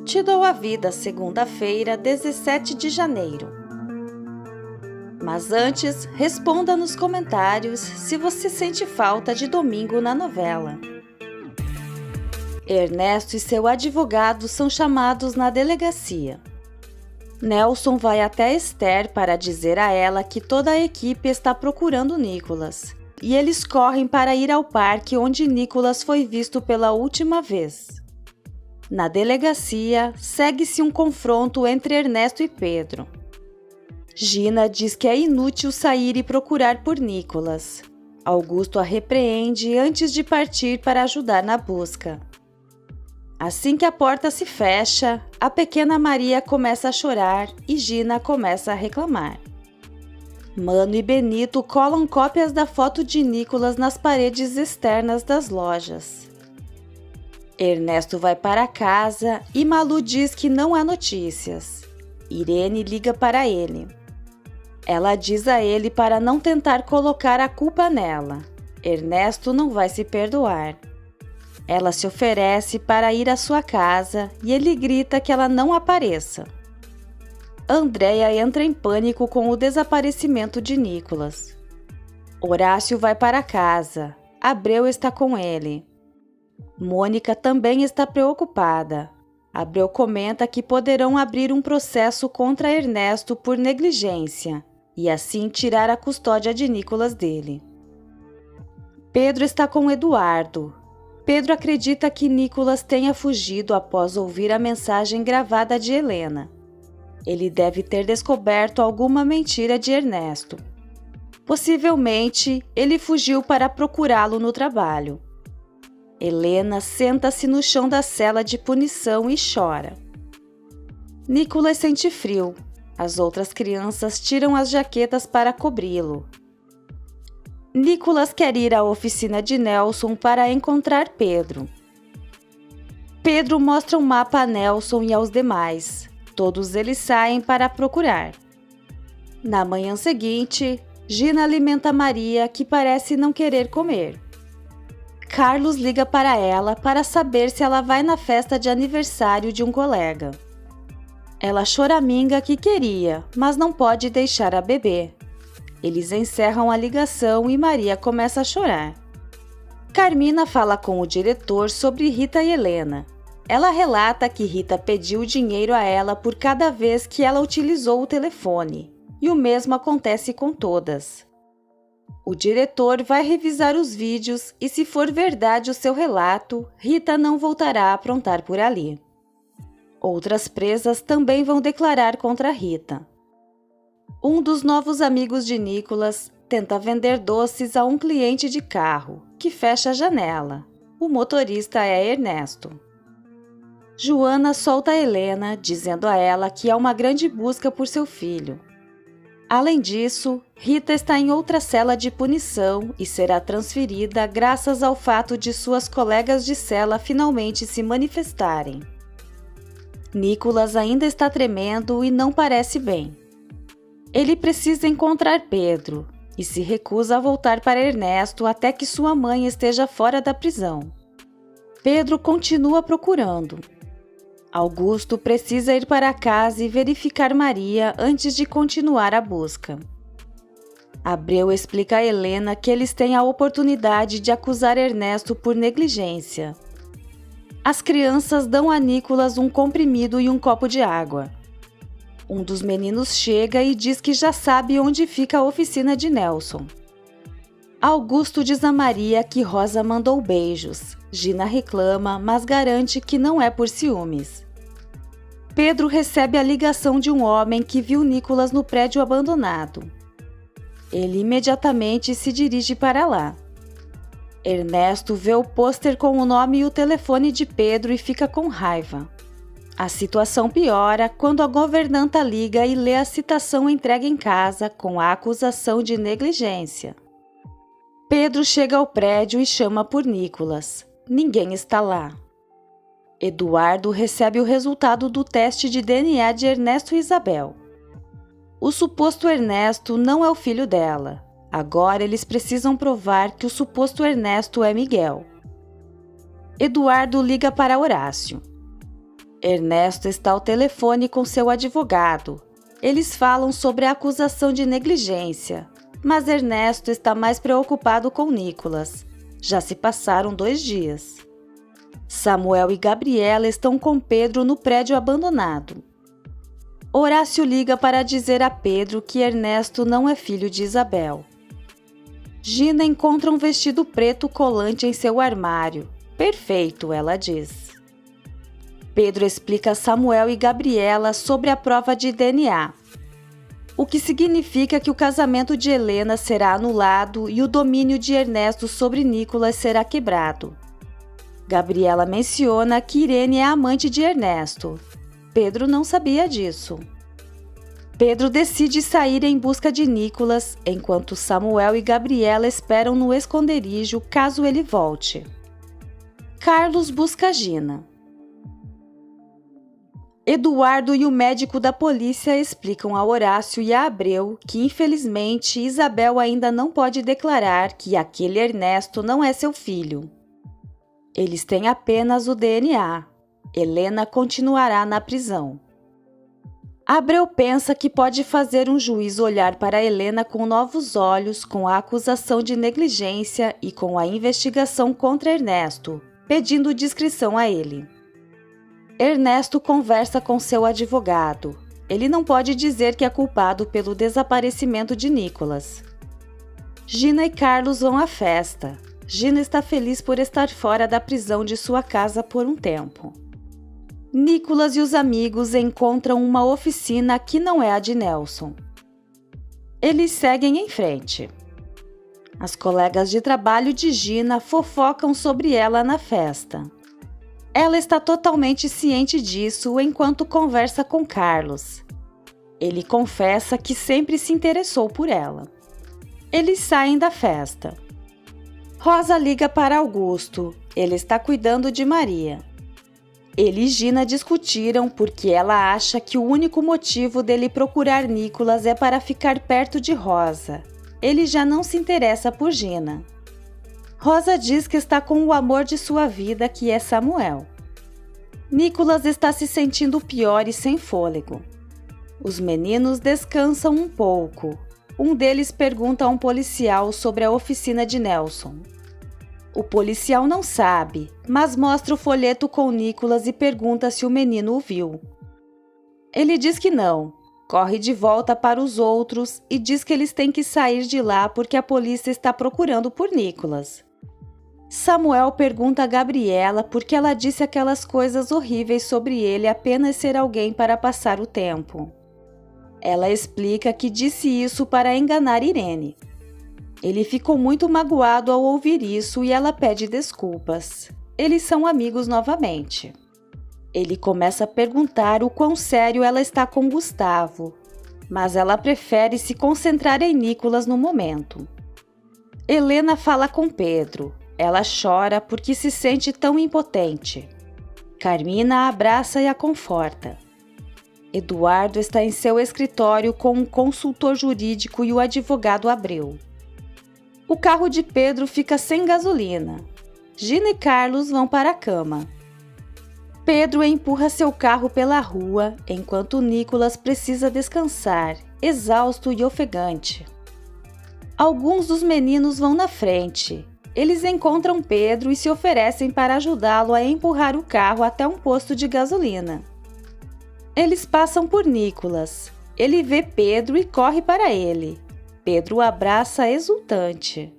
Te dou a vida segunda-feira, 17 de janeiro. Mas antes, responda nos comentários se você sente falta de domingo na novela. Ernesto e seu advogado são chamados na delegacia. Nelson vai até Esther para dizer a ela que toda a equipe está procurando Nicolas, e eles correm para ir ao parque onde Nicolas foi visto pela última vez. Na delegacia, segue-se um confronto entre Ernesto e Pedro. Gina diz que é inútil sair e procurar por Nicolas. Augusto a repreende antes de partir para ajudar na busca. Assim que a porta se fecha, a pequena Maria começa a chorar e Gina começa a reclamar. Mano e Benito colam cópias da foto de Nicolas nas paredes externas das lojas. Ernesto vai para casa e Malu diz que não há notícias. Irene liga para ele. Ela diz a ele para não tentar colocar a culpa nela. Ernesto não vai se perdoar. Ela se oferece para ir à sua casa e ele grita que ela não apareça. Andréia entra em pânico com o desaparecimento de Nicolas. Horácio vai para casa. Abreu está com ele. Mônica também está preocupada. Abreu comenta que poderão abrir um processo contra Ernesto por negligência e assim tirar a custódia de Nicolas dele. Pedro está com Eduardo. Pedro acredita que Nicolas tenha fugido após ouvir a mensagem gravada de Helena. Ele deve ter descoberto alguma mentira de Ernesto. Possivelmente, ele fugiu para procurá-lo no trabalho. Helena senta-se no chão da cela de punição e chora. Nicolas sente frio. As outras crianças tiram as jaquetas para cobri-lo. Nicolas quer ir à oficina de Nelson para encontrar Pedro. Pedro mostra um mapa a Nelson e aos demais. Todos eles saem para procurar. Na manhã seguinte, Gina alimenta Maria, que parece não querer comer. Carlos liga para ela para saber se ela vai na festa de aniversário de um colega. Ela choraminga que queria, mas não pode deixar a bebê. Eles encerram a ligação e Maria começa a chorar. Carmina fala com o diretor sobre Rita e Helena. Ela relata que Rita pediu dinheiro a ela por cada vez que ela utilizou o telefone, e o mesmo acontece com todas. O diretor vai revisar os vídeos e, se for verdade o seu relato, Rita não voltará a aprontar por ali. Outras presas também vão declarar contra Rita. Um dos novos amigos de Nicolas tenta vender doces a um cliente de carro, que fecha a janela. O motorista é Ernesto. Joana solta Helena, dizendo a ela que há uma grande busca por seu filho. Além disso, Rita está em outra cela de punição e será transferida graças ao fato de suas colegas de cela finalmente se manifestarem. Nicolas ainda está tremendo e não parece bem. Ele precisa encontrar Pedro e se recusa a voltar para Ernesto até que sua mãe esteja fora da prisão. Pedro continua procurando. Augusto precisa ir para casa e verificar Maria antes de continuar a busca. Abreu explica a Helena que eles têm a oportunidade de acusar Ernesto por negligência. As crianças dão a Nicolas um comprimido e um copo de água. Um dos meninos chega e diz que já sabe onde fica a oficina de Nelson. Augusto diz a Maria que Rosa mandou beijos. Gina reclama, mas garante que não é por ciúmes. Pedro recebe a ligação de um homem que viu Nicolas no prédio abandonado. Ele imediatamente se dirige para lá. Ernesto vê o pôster com o nome e o telefone de Pedro e fica com raiva. A situação piora quando a governanta liga e lê a citação entregue em casa com a acusação de negligência. Pedro chega ao prédio e chama por Nicolas. Ninguém está lá. Eduardo recebe o resultado do teste de DNA de Ernesto e Isabel. O suposto Ernesto não é o filho dela. Agora eles precisam provar que o suposto Ernesto é Miguel. Eduardo liga para Horácio. Ernesto está ao telefone com seu advogado. Eles falam sobre a acusação de negligência, mas Ernesto está mais preocupado com Nicolas. Já se passaram 2 dias. Samuel e Gabriela estão com Pedro no prédio abandonado. Horácio liga para dizer a Pedro que Ernesto não é filho de Isabel. Gina encontra um vestido preto colante em seu armário. Perfeito, ela diz. Pedro explica a Samuel e Gabriela sobre a prova de DNA, o que significa que o casamento de Helena será anulado e o domínio de Ernesto sobre Nicolas será quebrado. Gabriela menciona que Irene é amante de Ernesto. Pedro não sabia disso. Pedro decide sair em busca de Nicolas, enquanto Samuel e Gabriela esperam no esconderijo caso ele volte. Carlos busca Gina. Eduardo e o médico da polícia explicam a Horácio e a Abreu que, infelizmente, Isabel ainda não pode declarar que aquele Ernesto não é seu filho. Eles têm apenas o DNA. Helena continuará na prisão. Abreu pensa que pode fazer um juiz olhar para Helena com novos olhos com a acusação de negligência e com a investigação contra Ernesto, pedindo discrição a ele. Ernesto conversa com seu advogado. Ele não pode dizer que é culpado pelo desaparecimento de Nicolas. Gina e Carlos vão à festa. Gina está feliz por estar fora da prisão de sua casa por um tempo. Nicolas e os amigos encontram uma oficina que não é a de Nelson. Eles seguem em frente. As colegas de trabalho de Gina fofocam sobre ela na festa. Ela está totalmente ciente disso enquanto conversa com Carlos. Ele confessa que sempre se interessou por ela. Eles saem da festa. Rosa liga para Augusto. Ele está cuidando de Maria. Ele e Gina discutiram porque ela acha que o único motivo dele procurar Nicolas é para ficar perto de Rosa. Ele já não se interessa por Gina. Rosa diz que está com o amor de sua vida, que é Samuel. Nicolas está se sentindo pior e sem fôlego. Os meninos descansam um pouco. Um deles pergunta a um policial sobre a oficina de Nelson. O policial não sabe, mas mostra o folheto com Nicolas e pergunta se o menino o viu. Ele diz que não, corre de volta para os outros e diz que eles têm que sair de lá porque a polícia está procurando por Nicolas. Samuel pergunta a Gabriela por que ela disse aquelas coisas horríveis sobre ele apenas ser alguém para passar o tempo. Ela explica que disse isso para enganar Irene. Ele ficou muito magoado ao ouvir isso e ela pede desculpas. Eles são amigos novamente. Ele começa a perguntar o quão sério ela está com Gustavo, mas ela prefere se concentrar em Nicolas no momento. Helena fala com Pedro. Ela chora porque se sente tão impotente. Carmina a abraça e a conforta. Eduardo está em seu escritório com um consultor jurídico e o advogado Abreu. O carro de Pedro fica sem gasolina. Gina e Carlos vão para a cama. Pedro empurra seu carro pela rua, enquanto Nicolas precisa descansar, exausto e ofegante. Alguns dos meninos vão na frente. Eles encontram Pedro e se oferecem para ajudá-lo a empurrar o carro até um posto de gasolina. Eles passam por Nicolas. Ele vê Pedro e corre para ele. Pedro o abraça exultante.